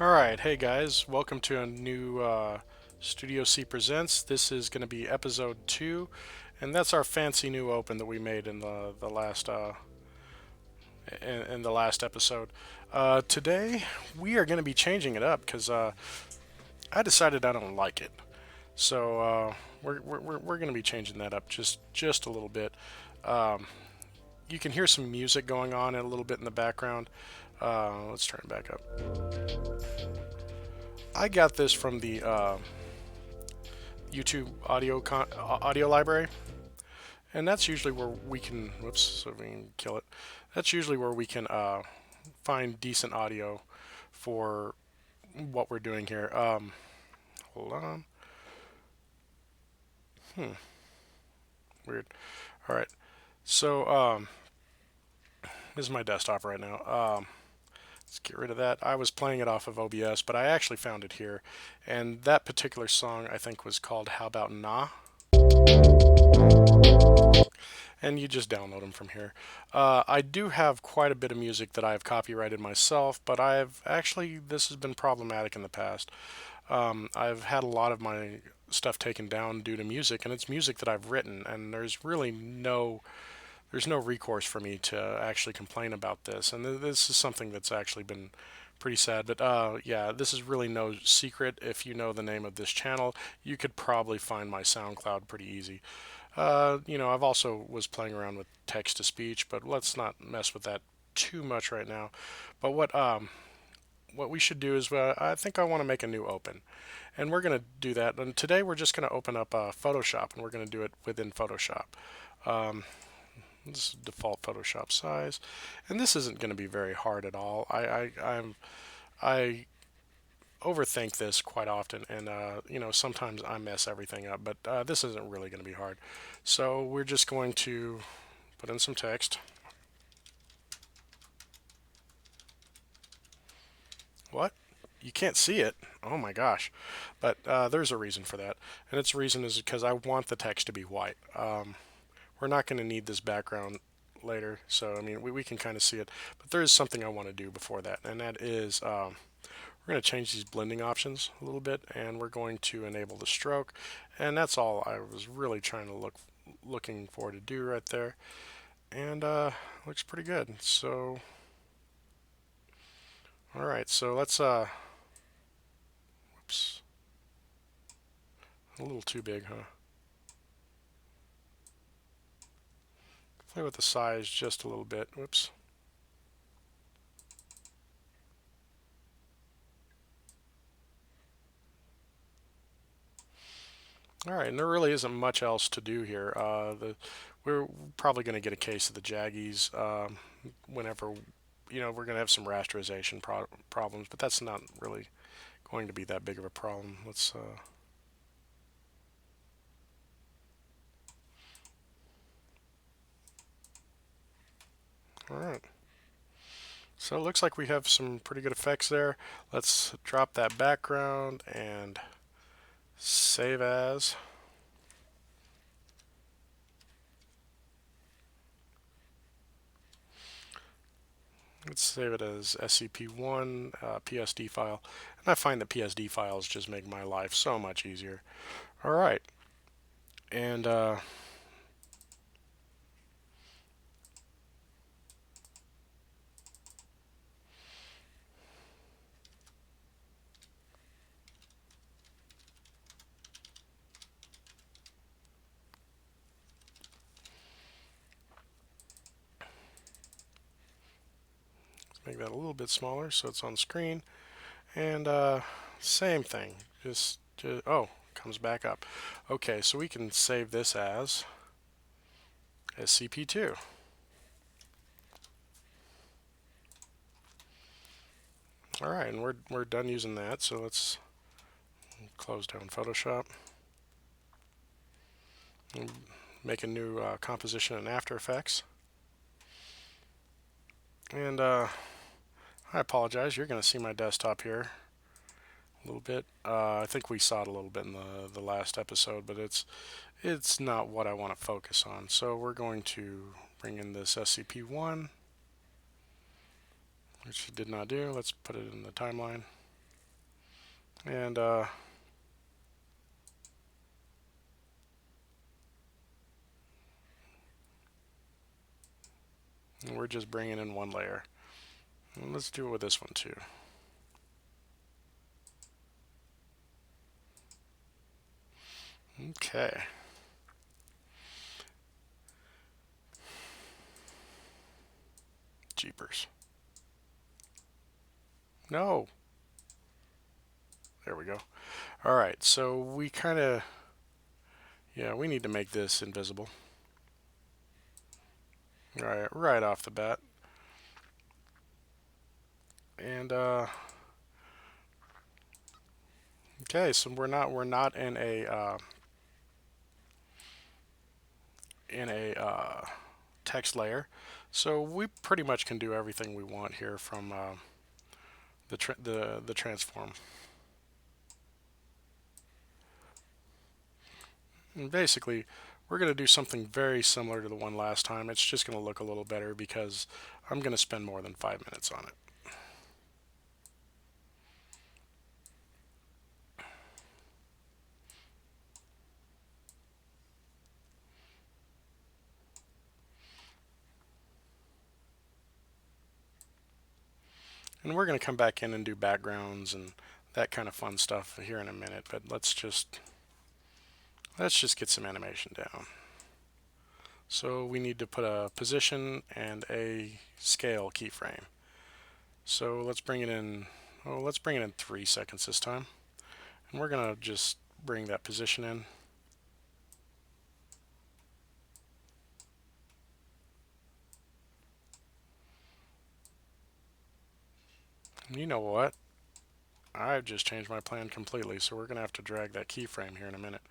Alright, hey guys, welcome to a new Studio C Presents. This is going to be episode 2, and that's our fancy new open that we made in the last in the last episode. Today we are going to be changing it up because I decided I don't like it. So we're going to be changing that up just a little bit. Um, you can hear some music going on a little bit in the background. Let's turn it back up. I got this from the YouTube audio library, and that's usually where we can. Whoops, so we can kill it. That's usually where we can find decent audio for what we're doing here. Hold on. Weird. All right. So this is my desktop right now. Let's get rid of that. I was playing it off of OBS, but I actually found it here, and that particular song I think was called "How About Nah." And you just download them from here. I do have quite a bit of music that I've copyrighted myself, but this has been problematic in the past. I've had a lot of my stuff taken down due to music, and it's music that I've written, and there's no recourse for me to actually complain about this. And this is something that's actually been pretty sad. But yeah, this is really no secret. If you know the name of this channel, you could probably find my SoundCloud pretty easy. I've also was playing around with text to speech, but let's not mess with that too much right now. But what we should do is I think I want to make a new open, and we're going to do that. And today we're just going to open up Photoshop, and we're going to do it within Photoshop. Um, this is default Photoshop size, and this isn't going to be very hard at all. I overthink this quite often, and sometimes I mess everything up. But this isn't really going to be hard. So we're just going to put in some text. What? You can't see it? Oh my gosh! But there's a reason for that, and its reason is because I want the text to be white. We're not going to need this background later, so I mean we can kind of see it. But there is something I want to do before that, and that is we're going to change these blending options a little bit, and we're going to enable the stroke, and that's all I was really trying to looking for to do right there, and looks pretty good. So all right, so let's whoops, a little too big, huh? Play with the size just a little bit. Whoops. All right, and there really isn't much else to do here. We're probably going to get a case of the Jaggies whenever, we're going to have some rasterization problems, but that's not really going to be that big of a problem. Let's, all right. So it looks like we have some pretty good effects there. Let's drop that background and save as. Let's save it as SCP1 PSD file. And I find that PSD files just make my life so much easier. All right. And make that a little bit smaller so it's on screen. And same thing. Oh, comes back up. Okay, so we can save this as SCP2. All right, and we're done using that. So let's close down Photoshop. And make a new composition in After Effects. And I apologize. You're going to see my desktop here a little bit. I think we saw it a little bit in the last episode, but it's not what I want to focus on. So we're going to bring in this SCP-1, which it did not do. Let's put it in the timeline. And we're just bringing in one layer. And let's do it with this one too. Okay. Jeepers. No. There we go. All right, so we kind of, yeah, we need to make this invisible. Right off the bat. And okay, so we're not in a text layer, so we pretty much can do everything we want here from the transform. And basically, we're going to do something very similar to the one last time. It's just going to look a little better because I'm going to spend more than 5 minutes on it. And we're going to come back in and do backgrounds and that kind of fun stuff here in a minute, but let's just get some animation down. So we need to put a position and a scale keyframe. So let's bring it in, oh, let's bring it in 3 seconds this time. And we're going to just bring that position in. And you know what? I've just changed my plan completely, so we're going to have to drag that keyframe here in a minute.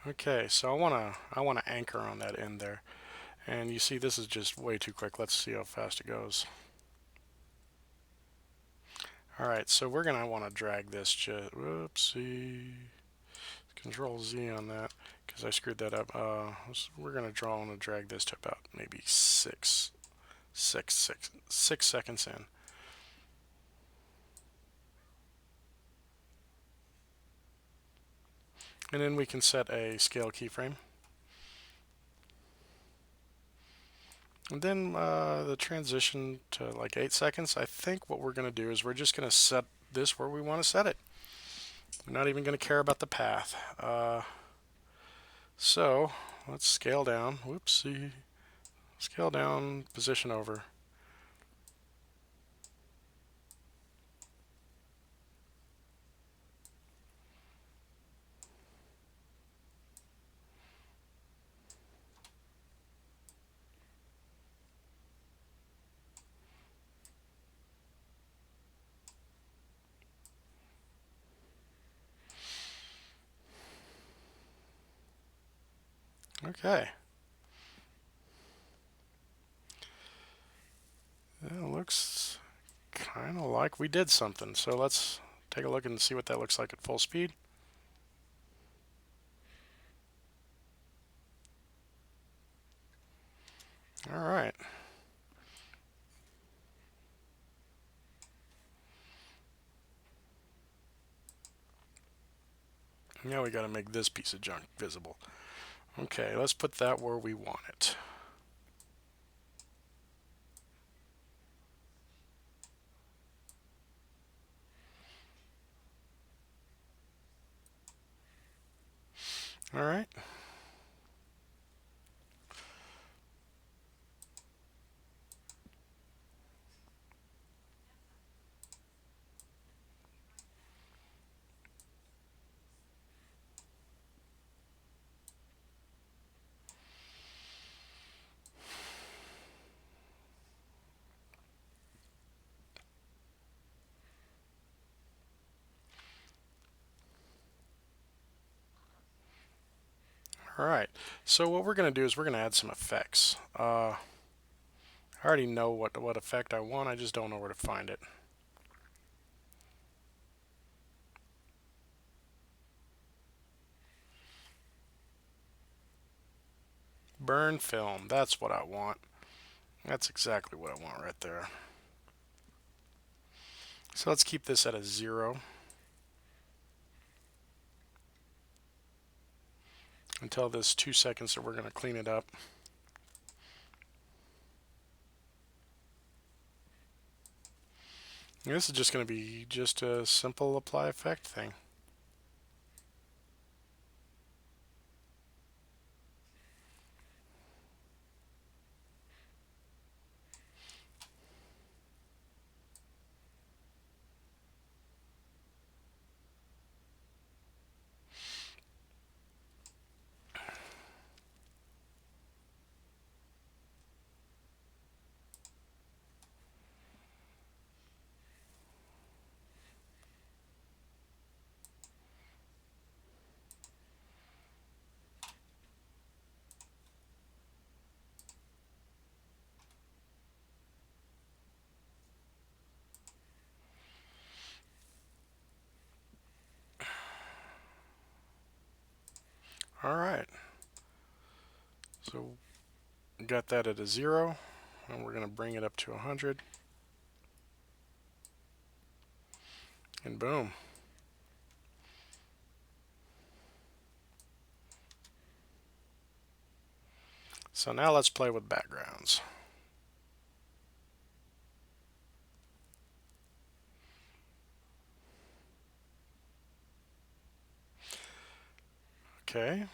Okay, so I wanna anchor on that end there. And you see this is just way too quick. Let's see how fast it goes. Alright, so we're gonna want to drag this just, whoopsie, Control Z on that, because I screwed that up. We're gonna want to drag this to about maybe 6 seconds in. And then we can set a scale keyframe. And then the transition to like 8 seconds. I think what we're going to do is we're just going to set this where we want to set it. We're not even going to care about the path. So let's scale down. Whoopsie. Scale down, position over. Okay. It looks kind of like we did something. So let's take a look and see what that looks like at full speed. All right. Now we got to make this piece of junk visible. Okay, let's put that where we want it. All right. Alright, so what we're going to do is we're going to add some effects. I already know what effect I want, I just don't know where to find it. Burn film, that's what I want. That's exactly what I want right there. So let's keep this at a 0 until this 2 seconds that we're going to clean it up. And this is just going to be just a simple apply effect thing. Alright, so we got that at a 0, and we're going to bring it up to 100. And boom. So now let's play with backgrounds. Okay.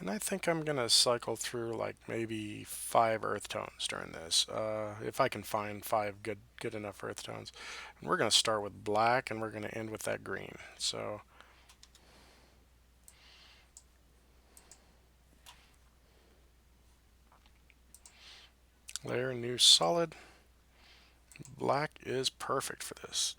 And I think I'm going to cycle through like maybe 5 earth tones during this, if I can find 5 good enough earth tones. And we're going to start with black, and we're going to end with that green. So layer, new solid. Black is perfect for this.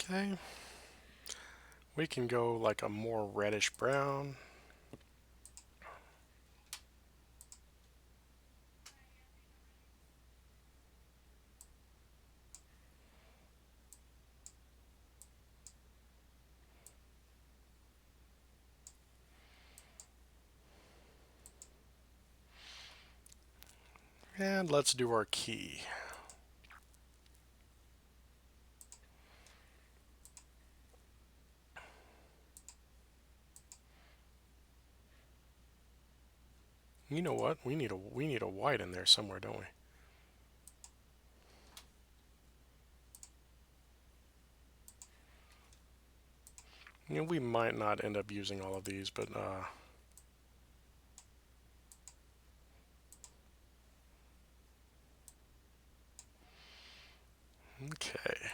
Okay. We can go like a more reddish brown. And let's do our key. You know what? We need a white in there somewhere, don't we? You know, we might not end up using all of these, but okay.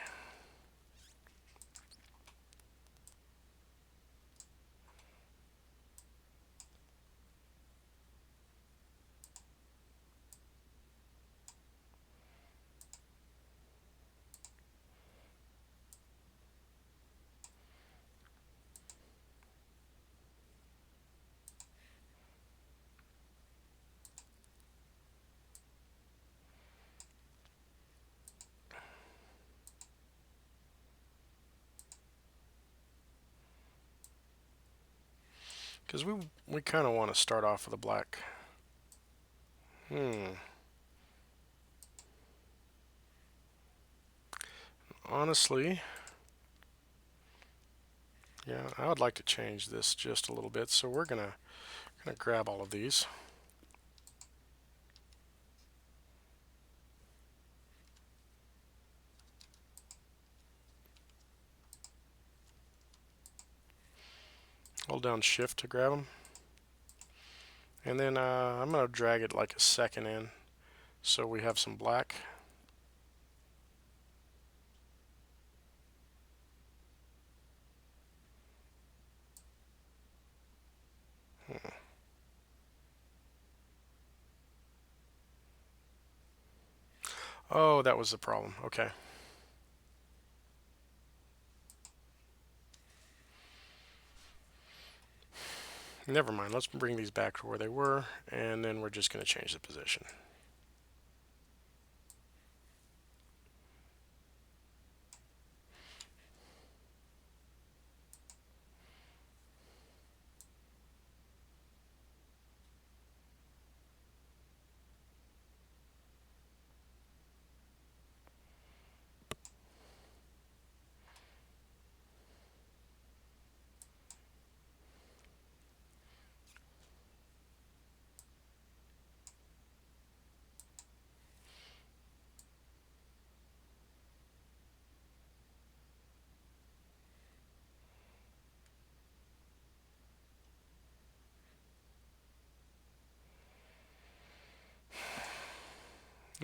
Because we kind of want to start off with a black. Honestly, yeah, I would like to change this just a little bit. So we're gonna grab all of these. Hold down Shift to grab them. And then I'm going to drag it like a second in so we have some black. Oh, that was the problem. Okay. Never mind. Let's bring these back to where they were, and then we're just going to change the position.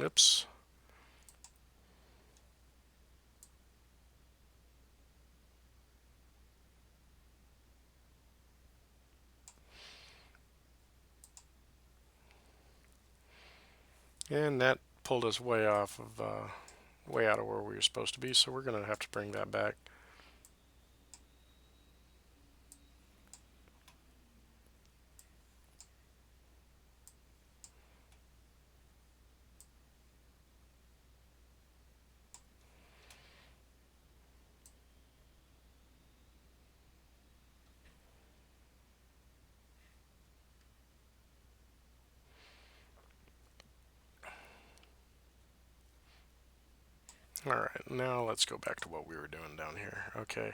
Oops. And that pulled us way off of, way out of where we were supposed to be, so we're going to have to bring that back. Alright, now let's go back to what we were doing down here. Okay.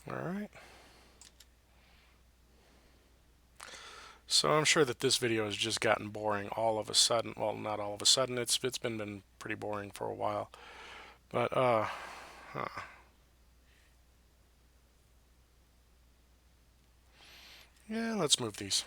Alright. So I'm sure that this video has just gotten boring all of a sudden. Well, not all of a sudden. It's been pretty boring for a while. But yeah, let's move these.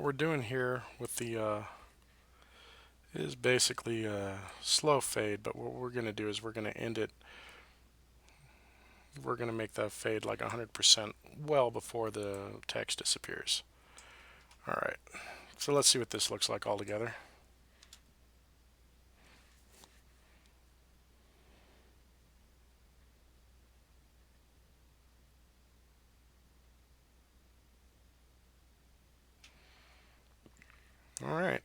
we're doing here with the is basically a slow fade, but what we're going to do is we're going to end it. We're going to make that fade like 100% well before the text disappears. Alright, so let's see what this looks like all together. Alright.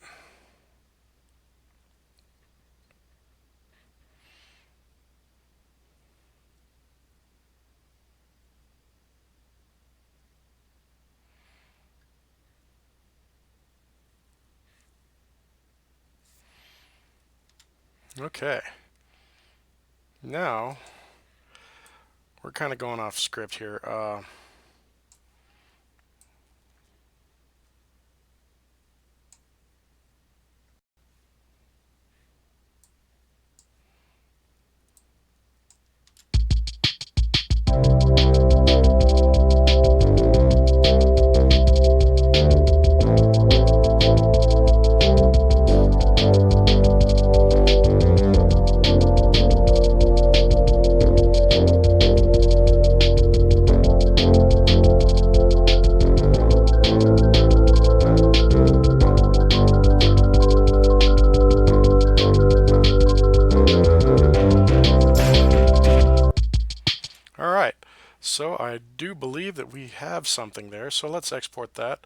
Okay. Now, we're kind of going off script here. Alright, so I do believe that we have something there, so let's export that.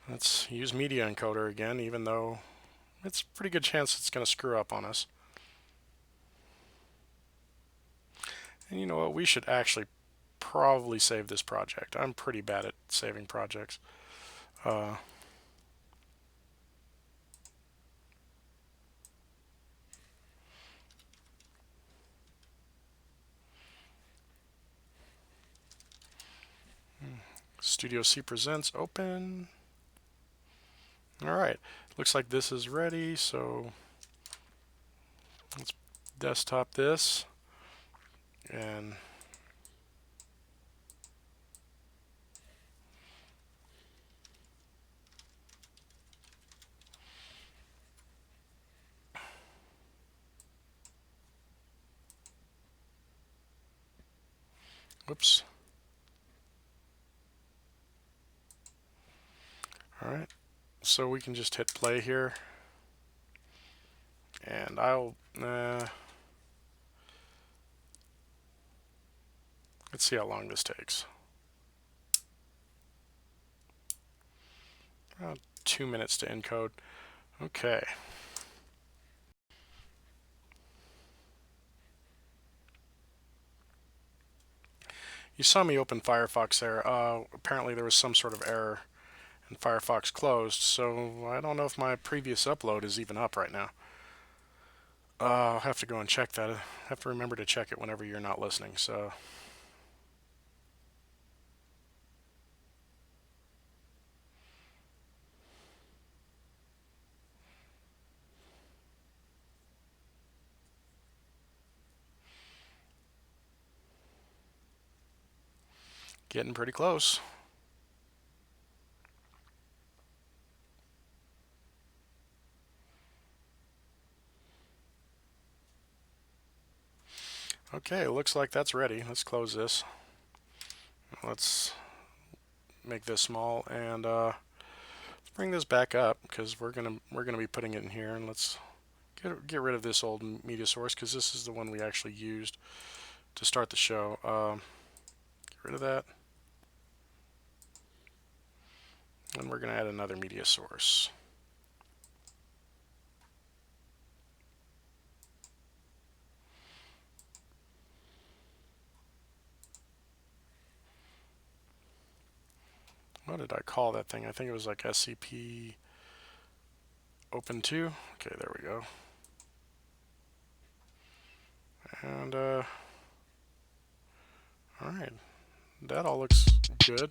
Let's use Media Encoder again, even though it's a pretty good chance it's going to screw up on us. And you know what, we should actually probably save this project. I'm pretty bad at saving projects. Studio C Presents, open. Alright, looks like this is ready, so let's desktop this. And whoops. Alright, so we can just hit play here. And let's see how long this takes. About 2 minutes to encode. Okay. You saw me open Firefox there. Apparently there was some sort of error and Firefox closed, so I don't know if my previous upload is even up right now. I'll have to go and check that. I have to remember to check it whenever you're not listening, so... Getting pretty close. Okay, looks like that's ready. Let's close this. Let's make this small and let's bring this back up because we're gonna be putting it in here, and let's get rid of this old media source because this is the one we actually used to start the show. Get rid of that. And we're going to add another media source. What did I call that thing? I think it was like SCP Open 2. Okay, there we go. And, alright. That all looks good.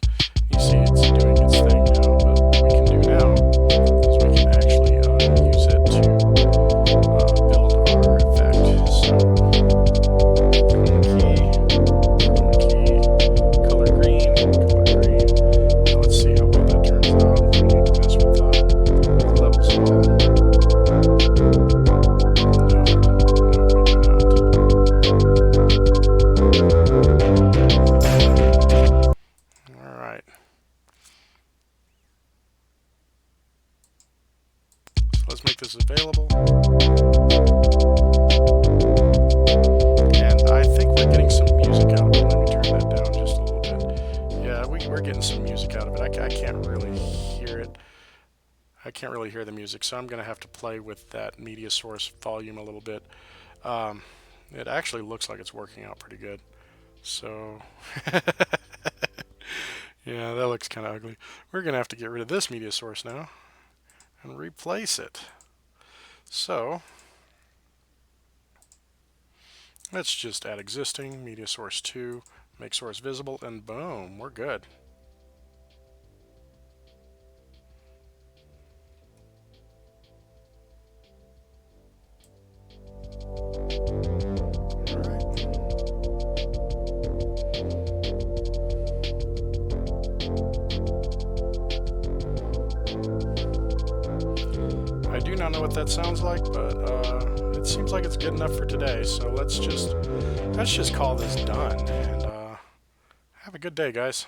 You see it's doing its thing now, but what we can do now is we can actually use it to build our effect. So, chroma key, color green. Now let's see Let's make this available. And I think we're getting some music out of it. Let me turn that down just a little bit. Yeah, we're getting some music out of it. I can't really hear it. I can't really hear the music, so I'm going to have to play with that media source volume a little bit. It actually looks like it's working out pretty good. So, yeah, that looks kind of ugly. We're going to have to get rid of this media source now and replace it. So, let's just add existing, media source 2, make source visible, and boom, we're good. I do not know what that sounds like, but it seems like it's good enough for today. So let's just call this done, and have a good day, guys.